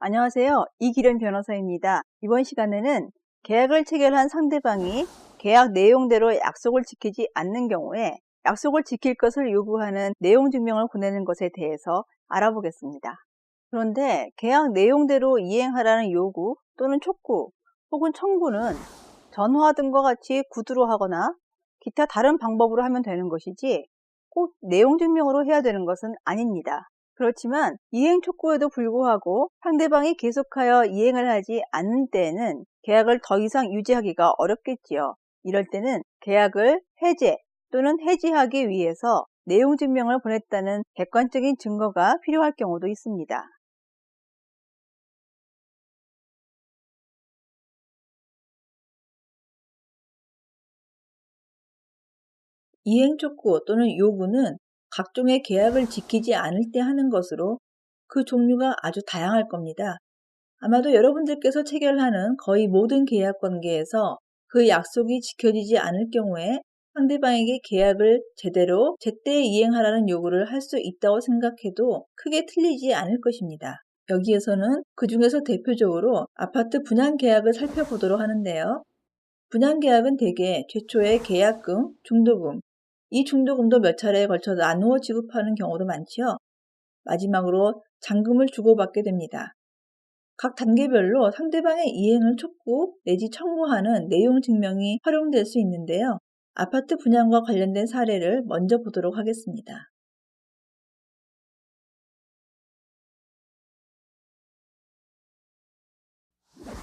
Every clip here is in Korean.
안녕하세요. 이기련 변호사입니다. 이번 시간에는 계약을 체결한 상대방이 계약 내용대로 약속을 지키지 않는 경우에 약속을 지킬 것을 요구하는 내용 증명을 보내는 것에 대해서 알아보겠습니다. 그런데 계약 내용대로 이행하라는 요구 또는 촉구 혹은 청구는 전화 등과 같이 구두로 하거나 기타 다른 방법으로 하면 되는 것이지 꼭 내용 증명으로 해야 되는 것은 아닙니다. 그렇지만 이행 촉구에도 불구하고 상대방이 계속하여 이행을 하지 않는 때에는 계약을 더 이상 유지하기가 어렵겠지요. 이럴 때는 계약을 해제 또는 해지하기 위해서 내용 증명을 보냈다는 객관적인 증거가 필요할 경우도 있습니다. 이행 촉구 또는 요구는 각종의 계약을 지키지 않을 때 하는 것으로 그 종류가 아주 다양할 겁니다. 아마도 여러분들께서 체결하는 거의 모든 계약 관계에서 그 약속이 지켜지지 않을 경우에 상대방에게 계약을 제대로 제때 이행하라는 요구를 할 수 있다고 생각해도 크게 틀리지 않을 것입니다. 여기에서는 그 중에서 대표적으로 아파트 분양 계약을 살펴보도록 하는데요. 분양 계약은 대개 최초의 계약금, 중도금, 이 중도금도 몇 차례에 걸쳐 나누어 지급하는 경우도 많지요. 마지막으로 잔금을 주고받게 됩니다. 각 단계별로 상대방의 이행을 촉구 내지 청구하는 내용 증명이 활용될 수 있는데요. 아파트 분양과 관련된 사례를 먼저 보도록 하겠습니다.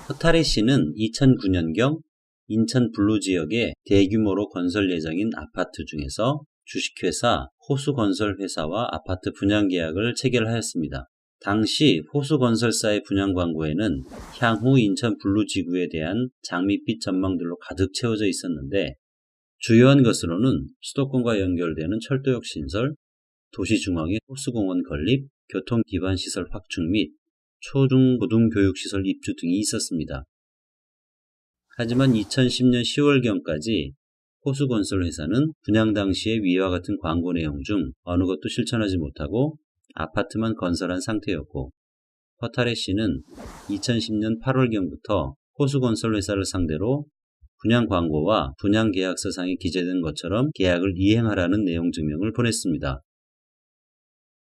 허타레 씨는 2009년경 인천 블루 지역에 대규모로 건설 예정인 아파트 중에서 주식회사 호수건설회사와 아파트 분양 계약을 체결하였습니다. 당시 호수건설사의 분양 광고에는 향후 인천 블루 지구에 대한 장밋빛 전망들로 가득 채워져 있었는데 주요한 것으로는 수도권과 연결되는 철도역 신설, 도시중앙의 호수공원 건립, 교통기반시설 확충 및 초중고등교육시설 입주 등이 있었습니다. 하지만 2010년 10월경까지 호수건설회사는 분양 당시의 위와 같은 광고 내용 중 어느 것도 실천하지 못하고 아파트만 건설한 상태였고 허타레 씨는 2010년 8월경부터 호수건설회사를 상대로 분양 광고와 분양 계약서상에 기재된 것처럼 계약을 이행하라는 내용 증명을 보냈습니다.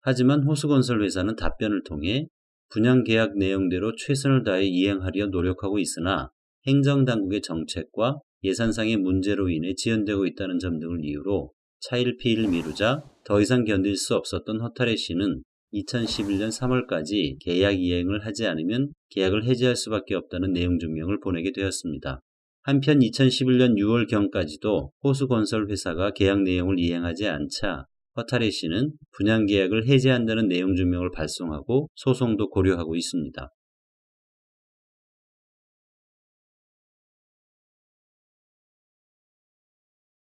하지만 호수건설회사는 답변을 통해 분양 계약 내용대로 최선을 다해 이행하려 노력하고 있으나 행정당국의 정책과 예산상의 문제로 인해 지연되고 있다는 점 등을 이유로 차일피일 미루자 더 이상 견딜 수 없었던 허타레 씨는 2011년 3월까지 계약 이행을 하지 않으면 계약을 해지할 수밖에 없다는 내용 증명을 보내게 되었습니다. 한편 2011년 6월경까지도 호수건설회사가 계약 내용을 이행하지 않자 허타레 씨는 분양 계약을 해지한다는 내용 증명을 발송하고 소송도 고려하고 있습니다.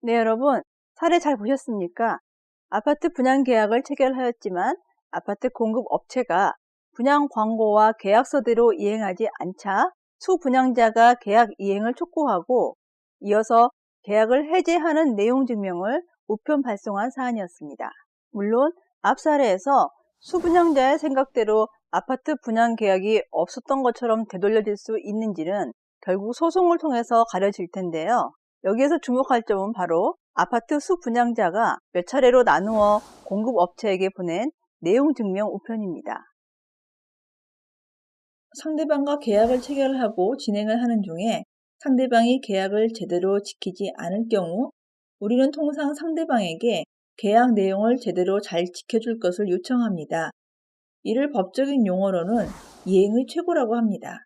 네, 여러분, 사례 잘 보셨습니까? 아파트 분양 계약을 체결하였지만 아파트 공급 업체가 분양 광고와 계약서대로 이행하지 않자 수분양자가 계약 이행을 촉구하고 이어서 계약을 해지하는 내용 증명을 우편 발송한 사안이었습니다. 물론 앞 사례에서 수분양자의 생각대로 아파트 분양 계약이 없었던 것처럼 되돌려질 수 있는지는 결국 소송을 통해서 가려질 텐데요. 여기에서 주목할 점은 바로 아파트 수분양자가 몇 차례로 나누어 공급업체에게 보낸 내용 증명 우편입니다. 상대방과 계약을 체결하고 진행을 하는 중에 상대방이 계약을 제대로 지키지 않을 경우 우리는 통상 상대방에게 계약 내용을 제대로 잘 지켜줄 것을 요청합니다. 이를 법적인 용어로는 이행의 최고라고 합니다.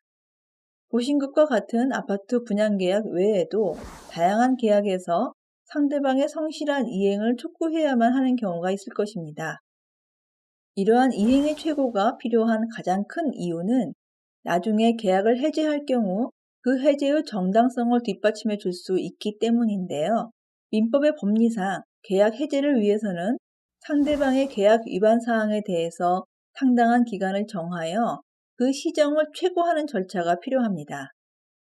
보신 것과 같은 아파트 분양 계약 외에도 다양한 계약에서 상대방의 성실한 이행을 촉구해야만 하는 경우가 있을 것입니다. 이러한 이행의 최고가 필요한 가장 큰 이유는 나중에 계약을 해지할 경우 그 해지의 정당성을 뒷받침해 줄 수 있기 때문인데요. 민법의 법리상 계약 해지를 위해서는 상대방의 계약 위반 사항에 대해서 상당한 기간을 정하여 그 시정을 최고하는 절차가 필요합니다.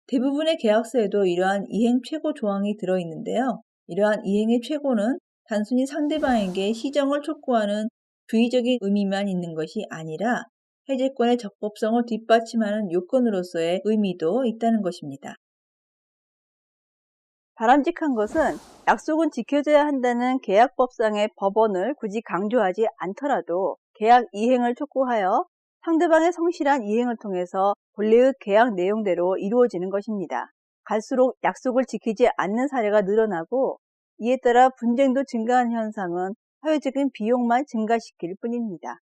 대부분의 계약서에도 이러한 이행 최고 조항이 들어있는데요. 이러한 이행의 최고는 단순히 상대방에게 시정을 촉구하는 주의적인 의미만 있는 것이 아니라 해제권의 적법성을 뒷받침하는 요건으로서의 의미도 있다는 것입니다. 바람직한 것은 약속은 지켜져야 한다는 계약법상의 법원을 굳이 강조하지 않더라도 계약 이행을 촉구하여 상대방의 성실한 이행을 통해서 본래의 계약 내용대로 이루어지는 것입니다. 갈수록 약속을 지키지 않는 사례가 늘어나고 이에 따라 분쟁도 증가하는 현상은 사회적인 비용만 증가시킬 뿐입니다.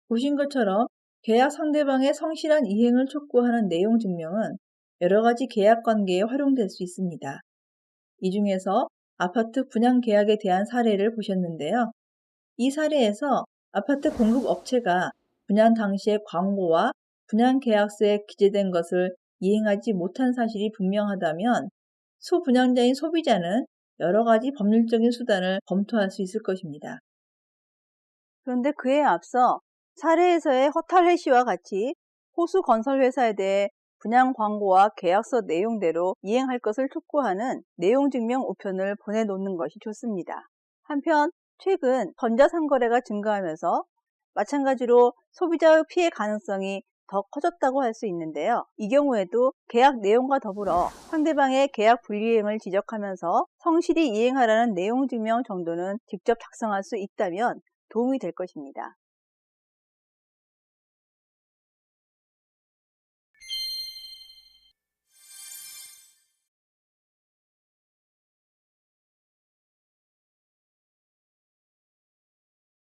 보신 것처럼 계약 상대방의 성실한 이행을 촉구하는 내용 증명은 여러 가지 계약 관계에 활용될 수 있습니다. 이 중에서 아파트 분양 계약에 대한 사례를 보셨는데요. 이 사례에서 아파트 공급 업체가 분양 당시의 광고와 분양 계약서에 기재된 것을 이행하지 못한 사실이 분명하다면 소분양자인 소비자는 여러 가지 법률적인 수단을 검토할 수 있을 것입니다. 그런데 그에 앞서 사례에서의 허탈해 씨와 같이 호수 건설 회사에 대해 분양 광고와 계약서 내용대로 이행할 것을 촉구하는 내용 증명 우편을 보내놓는 것이 좋습니다. 한편 최근 전자상거래가 증가하면서 마찬가지로 소비자의 피해 가능성이 더 커졌다고 할 수 있는데요. 이 경우에도 계약 내용과 더불어 상대방의 계약 불이행을 지적하면서 성실히 이행하라는 내용 증명 정도는 직접 작성할 수 있다면 도움이 될 것입니다.